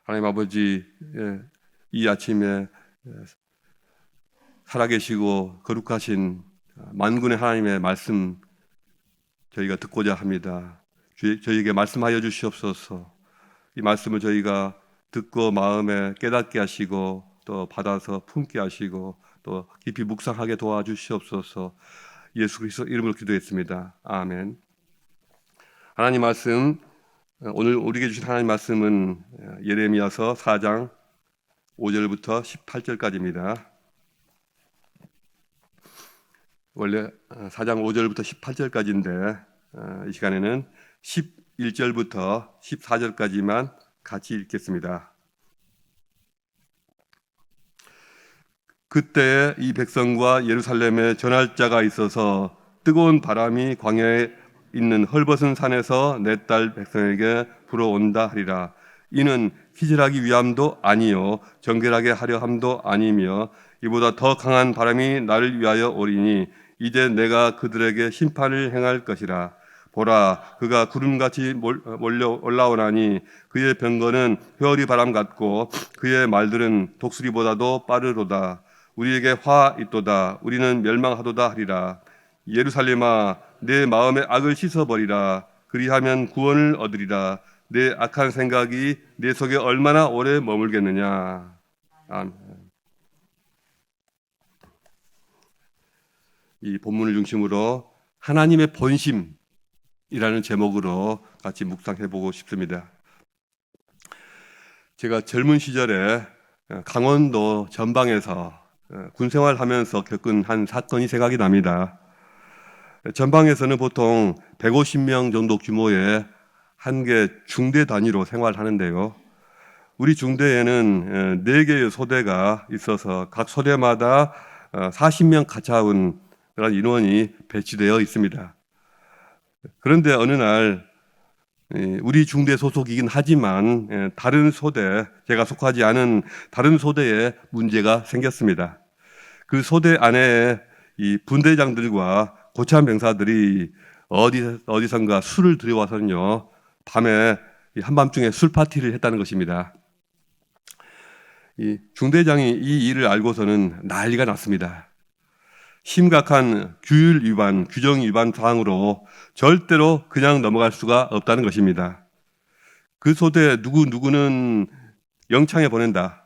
하나님 아버지, 이 아침에 살아계시고 거룩하신 만군의 하나님의 말씀 저희가 듣고자 합니다. 저희에게 말씀하여 주시옵소서. 이 말씀을 저희가 듣고 마음에 깨닫게 하시고 또 받아서 품게 하시고 또 깊이 묵상하게 도와주시옵소서. 예수 그리스도 이름으로 기도했습니다. 아멘. 하나님 말씀, 오늘 우리에게 주신 하나님 말씀은 예레미야서 4장 5절부터 18절까지입니다. 원래 4장 5절부터 18절까지인데 이 시간에는 11절부터 14절까지만 같이 읽겠습니다. 그때 이 백성과 예루살렘에 전할 자가 있어서 뜨거운 바람이 광야에 있는 헐벗은 산에서 내 딸 백성에게 불어온다 하리라. 이는 희질하기 위함도 아니요 정결하게 하려 함도 아니며 이보다 더 강한 바람이 나를 위하여 오리니 이제 내가 그들에게 심판을 행할 것이라. 보라, 그가 구름같이 몰려 올라오나니 그의 병거는 회오리 바람 같고 그의 말들은 독수리보다도 빠르로다. 우리에게 화 있도다. 우리는 멸망하도다 하리라. 예루살렘아, 내 마음의 악을 씻어버리라. 그리하면 구원을 얻으리라. 내 악한 생각이 내 속에 얼마나 오래 머물겠느냐. 아멘. 이 본문을 중심으로 하나님의 본심이라는 제목으로 같이 묵상해보고 싶습니다. 제가 젊은 시절에 강원도 전방에서 군생활하면서 겪은 한 사건이 생각이 납니다. 전방에서는 보통 150명 정도 규모의 한 개 중대 단위로 생활하는데요. 우리 중대에는 4개의 소대가 있어서 각 소대마다 40명 가까운 그런 인원이 배치되어 있습니다. 그런데 어느 날 우리 중대 소속이긴 하지만 다른 소대, 제가 속하지 않은 다른 소대에 문제가 생겼습니다. 그 소대 안에 이 분대장들과 고참 병사들이 어디선가 술을 들여와서는요, 밤에 한밤중에 술 파티를 했다는 것입니다. 이 중대장이 이 일을 알고서는 난리가 났습니다. 심각한 규율 위반, 규정 위반 사항으로 절대로 그냥 넘어갈 수가 없다는 것입니다. 그 소대 누구는 영창에 보낸다.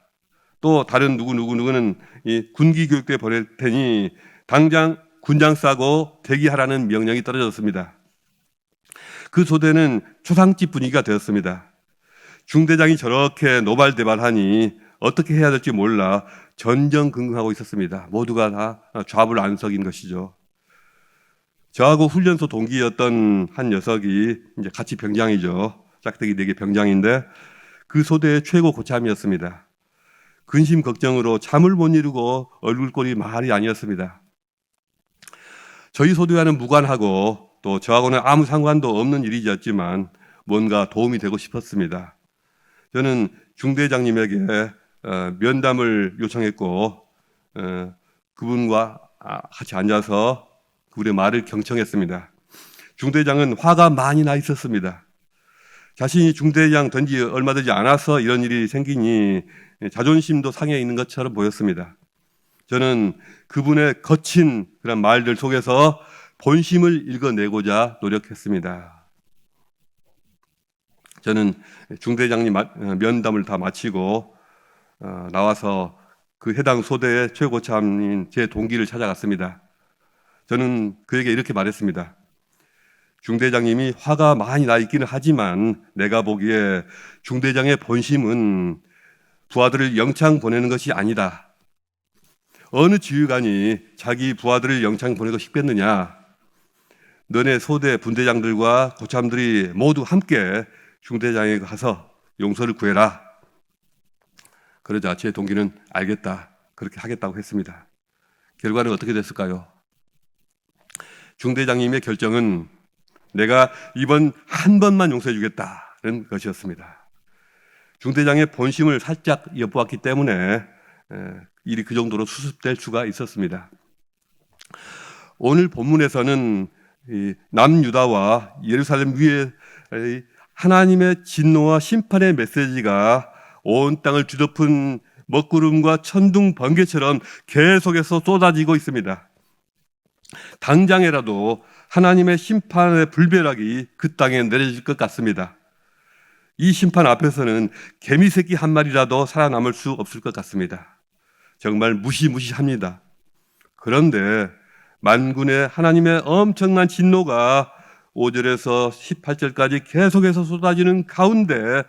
또 다른 누구는 이 군기 교육대에 보낼 테니 당장 군장 싸고 대기하라는 명령이 떨어졌습니다. 그 소대는 초상집 분위기가 되었습니다. 중대장이 저렇게 노발대발하니 어떻게 해야 될지 몰라 전전긍긍하고 있었습니다. 모두가 다 좌불안석인 것이죠. 저하고 훈련소 동기였던 한 녀석이 이제 같이 병장이죠. 짝대기 4개 병장인데 그 소대의 최고 고참이었습니다. 근심 걱정으로 잠을 못 이루고 얼굴꼴이 말이 아니었습니다. 저희 소대와는 무관하고 또 저하고는 아무 상관도 없는 일이었지만 뭔가 도움이 되고 싶었습니다. 저는 중대장님에게 면담을 요청했고 그분과 같이 앉아서 그분의 말을 경청했습니다. 중대장은 화가 많이 나 있었습니다. 자신이 중대장 된 지 얼마 되지 않아서 이런 일이 생기니 자존심도 상해 있는 것처럼 보였습니다. 저는 그분의 거친 그런 말들 속에서 본심을 읽어내고자 노력했습니다. 저는 중대장님 면담을 다 마치고 나와서 그 해당 소대의 최고참인 제 동기를 찾아갔습니다. 저는 그에게 이렇게 말했습니다. 중대장님이 화가 많이 나 있기는 하지만 내가 보기에 중대장의 본심은 부하들을 영창 보내는 것이 아니다. 어느 지휘관이 자기 부하들을 영창 보내고 싶겠느냐. 너네 소대 분대장들과 고참들이 모두 함께 중대장에게 가서 용서를 구해라. 그러자 제 동기는 알겠다. 그렇게 하겠다고 했습니다. 결과는 어떻게 됐을까요? 중대장님의 결정은 내가 이번 한 번만 용서해 주겠다는 것이었습니다. 중대장의 본심을 살짝 엿보았기 때문에 일이 그 정도로 수습될 수가 있었습니다. 오늘 본문에서는 남유다와 예루살렘 위에 하나님의 진노와 심판의 메시지가 온 땅을 뒤덮은 먹구름과 천둥 번개처럼 계속해서 쏟아지고 있습니다. 당장이라도 하나님의 심판의 불벼락이 그 땅에 내려질 것 같습니다. 이 심판 앞에서는 개미새끼 한 마리라도 살아남을 수 없을 것 같습니다. 정말 무시무시합니다. 그런데 만군의 하나님의 엄청난 진노가 5절에서 18절까지 계속해서 쏟아지는 가운데,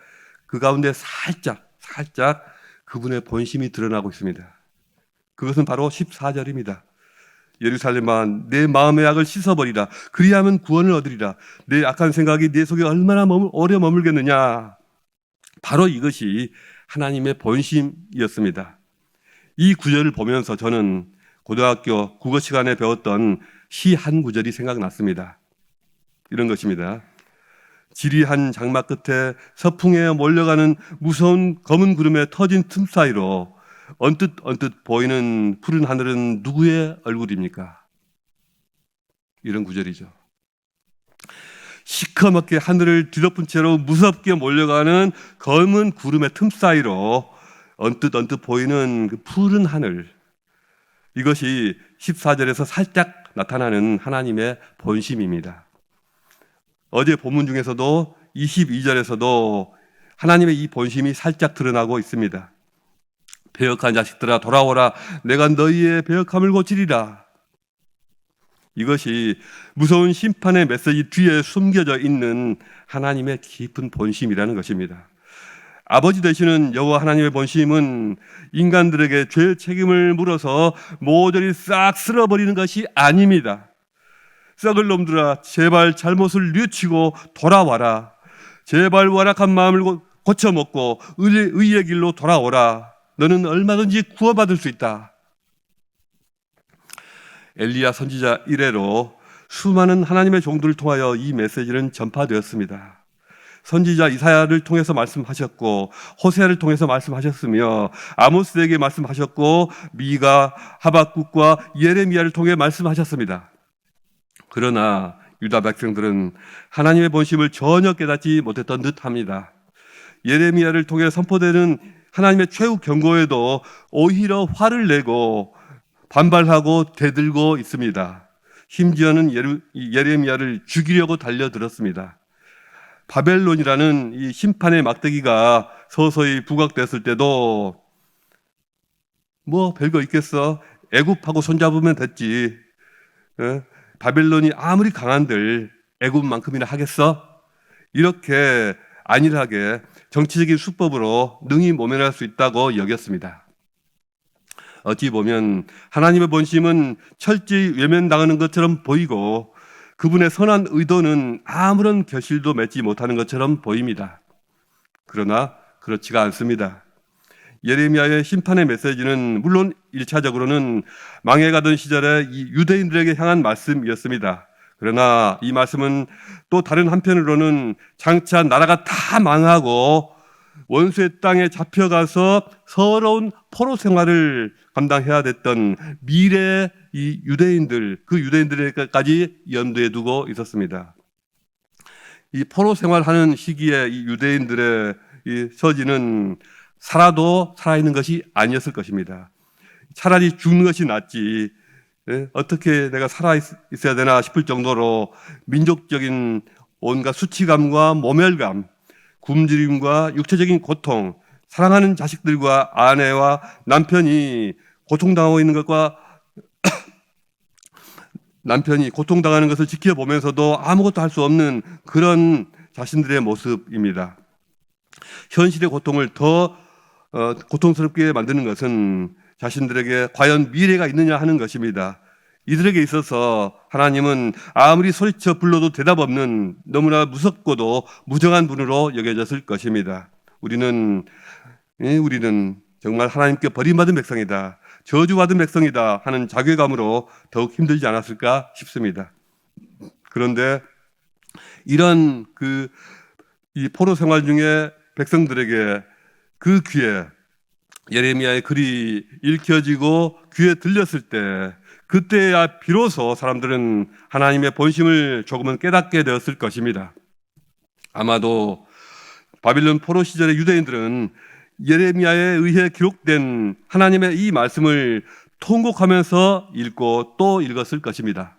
그 가운데 살짝 그분의 본심이 드러나고 있습니다. 그것은 바로 14절입니다. 예루살렘아, 내 마음의 악을 씻어버리라. 그리하면 구원을 얻으리라. 내 악한 생각이 내 속에 얼마나 오래 머물겠느냐. 바로 이것이 하나님의 본심이었습니다. 이 구절을 보면서 저는 고등학교 국어 시간에 배웠던 시 한 구절이 생각났습니다. 이런 것입니다. 지리한 장막 끝에 서풍에 몰려가는 무서운 검은 구름에 터진 틈 사이로 언뜻 보이는 푸른 하늘은 누구의 얼굴입니까? 이런 구절이죠. 시커멓게 하늘을 뒤덮은 채로 무섭게 몰려가는 검은 구름의 틈 사이로 언뜻 보이는 그 푸른 하늘, 이것이 14절에서 살짝 나타나는 하나님의 본심입니다. 어제 본문 중에서도 22절에서도 하나님의 이 본심이 살짝 드러나고 있습니다. 배역한 자식들아 돌아오라, 내가 너희의 배역함을 고치리라. 이것이 무서운 심판의 메시지 뒤에 숨겨져 있는 하나님의 깊은 본심이라는 것입니다. 아버지 되시는 여호와 하나님의 본심은 인간들에게 죄의 책임을 물어서 모조리 싹 쓸어버리는 것이 아닙니다. 썩을 놈들아, 제발 잘못을 뉘우치고 돌아와라. 제발 완악한 마음을 고쳐먹고 의의 길로 돌아오라. 너는 얼마든지 구원받을 수 있다. 엘리야 선지자 이래로 수많은 하나님의 종들을 통하여 이 메시지는 전파되었습니다. 선지자 이사야를 통해서 말씀하셨고, 호세아를 통해서 말씀하셨으며, 아모스에게 말씀하셨고, 미가, 하박국과 예레미야를 통해 말씀하셨습니다. 그러나 유다 백성들은 하나님의 본심을 전혀 깨닫지 못했던 듯합니다. 예레미야를 통해 선포되는 하나님의 최후 경고에도 오히려 화를 내고 반발하고 대들고 있습니다. 심지어는 예레미야를 죽이려고 달려들었습니다. 바벨론이라는 이 심판의 막대기가 서서히 부각됐을 때도 뭐 별거 있겠어, 애굽하고 손잡으면 됐지, 바벨론이 아무리 강한들 애굽만큼이나 하겠어? 이렇게 안일하게 정치적인 수법으로 능히 모면할 수 있다고 여겼습니다. 어찌 보면 하나님의 본심은 철저히 외면당하는 것처럼 보이고, 그분의 선한 의도는 아무런 결실도 맺지 못하는 것처럼 보입니다. 그러나 그렇지가 않습니다. 예레미야의 심판의 메시지는 물론 1차적으로는 망해가던 시절에 이 유대인들에게 향한 말씀이었습니다. 그러나 이 말씀은 또 다른 한편으로는 장차 나라가 다 망하고 원수의 땅에 잡혀가서 서러운 포로 생활을 감당해야 됐던 미래의 이 유대인들, 그 유대인들에게까지 염두에 두고 있었습니다. 이 포로 생활하는 시기에 이 유대인들의 이 처지는 살아도 살아있는 것이 아니었을 것입니다. 차라리 죽는 것이 낫지, 어떻게 내가 살아있어야 되나 싶을 정도로 민족적인 온갖 수치감과 모멸감, 굶주림과 육체적인 고통, 사랑하는 자식들과 아내와 남편이 고통당하고 있는 것과 남편이 고통당하는 것을 지켜보면서도 아무것도 할 수 없는 그런 자신들의 모습입니다. 현실의 고통을 더 고통스럽게 만드는 것은 자신들에게 과연 미래가 있느냐 하는 것입니다. 이들에게 있어서 하나님은 아무리 소리쳐 불러도 대답 없는 너무나 무섭고도 무정한 분으로 여겨졌을 것입니다. 우리는 정말 하나님께 버림받은 백성이다, 저주받은 백성이다 하는 자괴감으로 더욱 힘들지 않았을까 싶습니다. 그런데 이런 이 포로 생활 중에 백성들에게 그 귀에 예레미야의 글이 읽혀지고 귀에 들렸을 때, 그때야 비로소 사람들은 하나님의 본심을 조금은 깨닫게 되었을 것입니다. 아마도 바빌론 포로 시절의 유대인들은 예레미야에 의해 기록된 하나님의 이 말씀을 통곡하면서 읽고 또 읽었을 것입니다.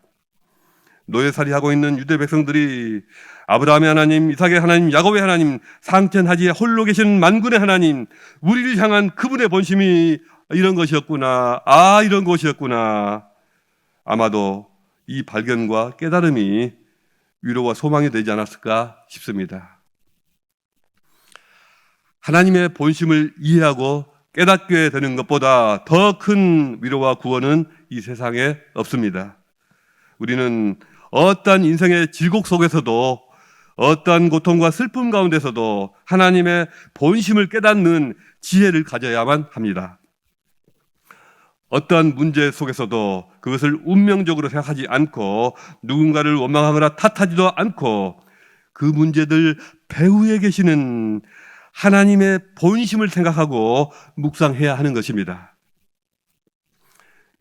노예살이하고 있는 유대 백성들이 아브라함의 하나님, 이삭의 하나님, 야곱의 하나님, 상천하지에 홀로 계신 만군의 하나님, 우리를 향한 그분의 본심이 이런 것이었구나, 이런 것이었구나. 아마도 이 발견과 깨달음이 위로와 소망이 되지 않았을까 싶습니다. 하나님의 본심을 이해하고 깨닫게 되는 것보다 더 큰 위로와 구원은 이 세상에 없습니다. 우리는 어떠한 인생의 질곡 속에서도, 어떠한 고통과 슬픔 가운데서도 하나님의 본심을 깨닫는 지혜를 가져야만 합니다. 어떠한 문제 속에서도 그것을 운명적으로 생각하지 않고 누군가를 원망하거나 탓하지도 않고 그 문제들 배후에 계시는 하나님의 본심을 생각하고 묵상해야 하는 것입니다.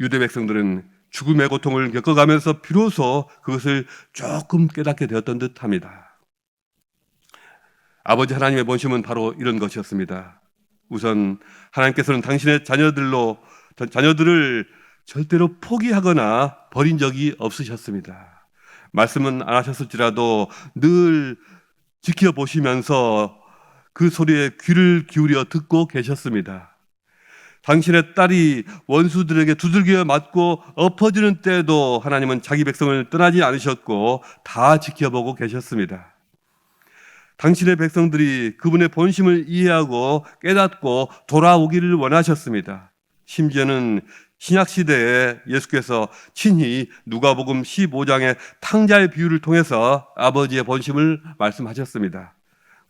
유대 백성들은 죽음의 고통을 겪어가면서 비로소 그것을 조금 깨닫게 되었던 듯합니다. 아버지 하나님의 본심은 바로 이런 것이었습니다. 우선 하나님께서는 당신의 자녀들을 절대로 포기하거나 버린 적이 없으셨습니다. 말씀은 안 하셨을지라도 늘 지켜보시면서 그 소리에 귀를 기울여 듣고 계셨습니다. 당신의 딸이 원수들에게 두들겨 맞고 엎어지는 때에도 하나님은 자기 백성을 떠나지 않으셨고 다 지켜보고 계셨습니다. 당신의 백성들이 그분의 본심을 이해하고 깨닫고 돌아오기를 원하셨습니다. 심지어는 신약시대에 예수께서 친히 누가복음 15장의 탕자의 비유를 통해서 아버지의 본심을 말씀하셨습니다.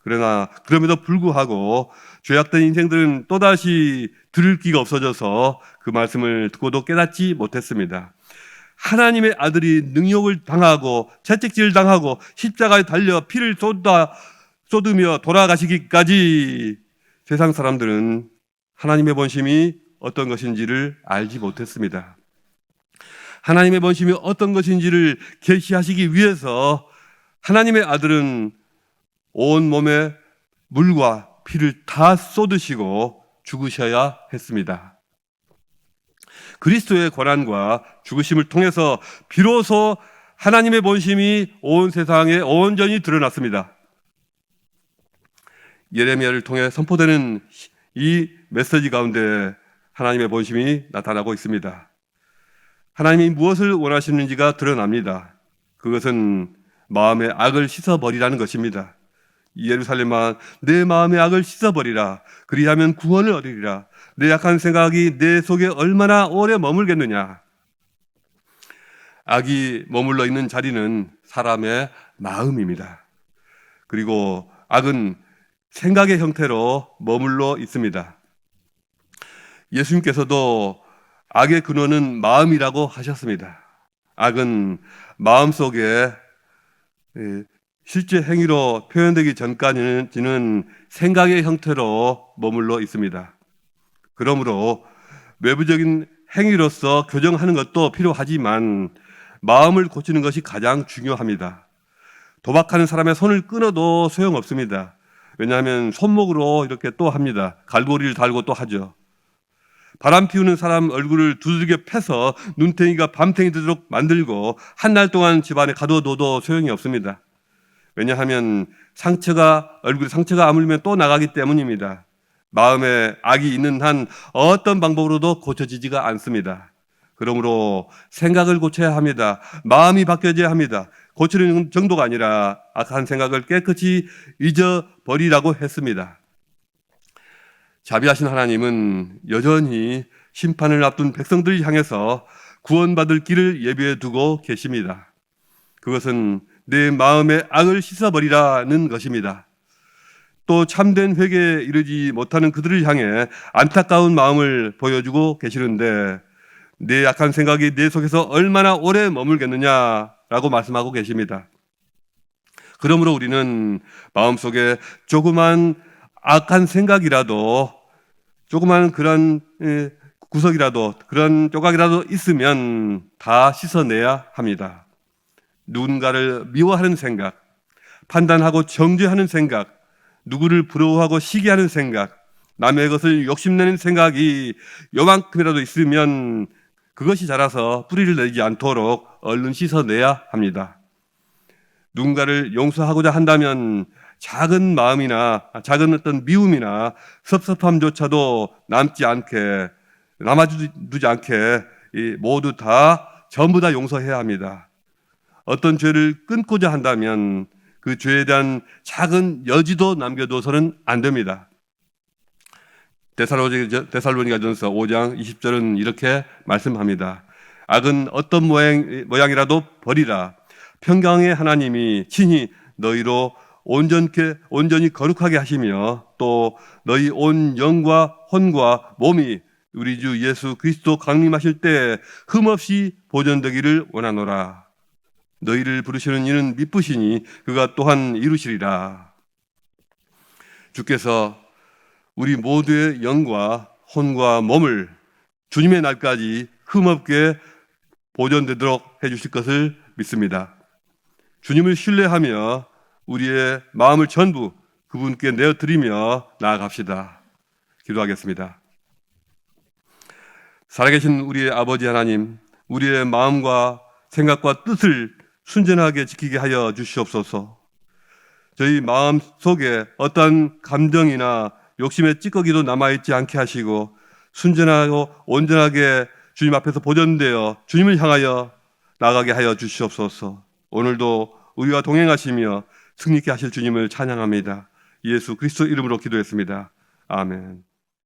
그러나 그럼에도 불구하고 죄악된 인생들은 또다시 들을 귀가 없어져서 그 말씀을 듣고도 깨닫지 못했습니다. 하나님의 아들이 능욕을 당하고 채찍질 당하고 십자가에 달려 피를 쏟으며 돌아가시기까지 세상 사람들은 하나님의 본심이 어떤 것인지를 알지 못했습니다. 하나님의 본심이 어떤 것인지를 계시하시기 위해서 하나님의 아들은 온 몸에 물과 피를 다 쏟으시고 죽으셔야 했습니다. 그리스도의 고난과 죽으심을 통해서 비로소 하나님의 본심이 온 세상에 온전히 드러났습니다. 예레미야를 통해 선포되는 이 메시지 가운데 하나님의 본심이 나타나고 있습니다. 하나님이 무엇을 원하시는지가 드러납니다. 그것은 마음의 악을 씻어버리라는 것입니다. 예루살렘아, 내 마음의 악을 씻어버리라. 그리하면 구원을 얻으리라. 내 약한 생각이 내 속에 얼마나 오래 머물겠느냐. 악이 머물러 있는 자리는 사람의 마음입니다. 그리고 악은 생각의 형태로 머물러 있습니다. 예수님께서도 악의 근원은 마음이라고 하셨습니다. 악은 마음속에 실제 행위로 표현되기 전까지는 생각의 형태로 머물러 있습니다. 그러므로 외부적인 행위로서 교정하는 것도 필요하지만 마음을 고치는 것이 가장 중요합니다. 도박하는 사람의 손을 끊어도 소용없습니다. 왜냐하면 손목으로 이렇게 또 합니다. 갈고리를 달고 또 하죠. 바람 피우는 사람 얼굴을 두들겨 패서 눈탱이가 밤탱이 되도록 만들고 한 달 동안 집안에 가둬둬도 소용이 없습니다. 왜냐하면 얼굴에 상처가 아물면 또 나가기 때문입니다. 마음에 악이 있는 한 어떤 방법으로도 고쳐지지가 않습니다. 그러므로 생각을 고쳐야 합니다. 마음이 바뀌어져야 합니다. 고치는 정도가 아니라 악한 생각을 깨끗이 잊어버리라고 했습니다. 자비하신 하나님은 여전히 심판을 앞둔 백성들을 향해서 구원받을 길을 예비해 두고 계십니다. 그것은 내 마음의 악을 씻어버리라는 것입니다. 또 참된 회개에 이르지 못하는 그들을 향해 안타까운 마음을 보여주고 계시는데 내 약한 생각이 내 속에서 얼마나 오래 머물겠느냐라고 말씀하고 계십니다. 그러므로 우리는 마음속에 조그만 악한 생각이라도, 조그만 그런 구석이라도, 그런 조각이라도 있으면 다 씻어내야 합니다. 누군가를 미워하는 생각, 판단하고 정죄하는 생각, 누구를 부러워하고 시기하는 생각, 남의 것을 욕심내는 생각이 요만큼이라도 있으면 그것이 자라서 뿌리를 내지 않도록 얼른 씻어내야 합니다. 누군가를 용서하고자 한다면 작은 마음이나 작은 어떤 미움이나 섭섭함조차도 남아두지 않게 모두 다 전부 다 용서해야 합니다. 어떤 죄를 끊고자 한다면 그 죄에 대한 작은 여지도 남겨둬서는 안 됩니다. 데살로니가전서 5장 20절은 이렇게 말씀합니다. 악은 어떤 모양이라도 버리라. 평강의 하나님이 친히 너희로 온전히 거룩하게 하시며 또 너희 온 영과 혼과 몸이 우리 주 예수 그리스도 강림하실 때 흠없이 보존되기를 원하노라. 너희를 부르시는 이는 미쁘시니 그가 또한 이루시리라. 주께서 우리 모두의 영과 혼과 몸을 주님의 날까지 흠없게 보존되도록 해주실 것을 믿습니다. 주님을 신뢰하며 우리의 마음을 전부 그분께 내어드리며 나아갑시다. 기도하겠습니다. 살아계신 우리의 아버지 하나님, 우리의 마음과 생각과 뜻을 순전하게 지키게 하여 주시옵소서. 저희 마음 속에 어떠한 감정이나 욕심의 찌꺼기도 남아있지 않게 하시고 순전하고 온전하게 주님 앞에서 보존되어 주님을 향하여 나가게 하여 주시옵소서. 오늘도 우리와 동행하시며 승리케 하실 주님을 찬양합니다. 예수 그리스도 이름으로 기도했습니다. 아멘.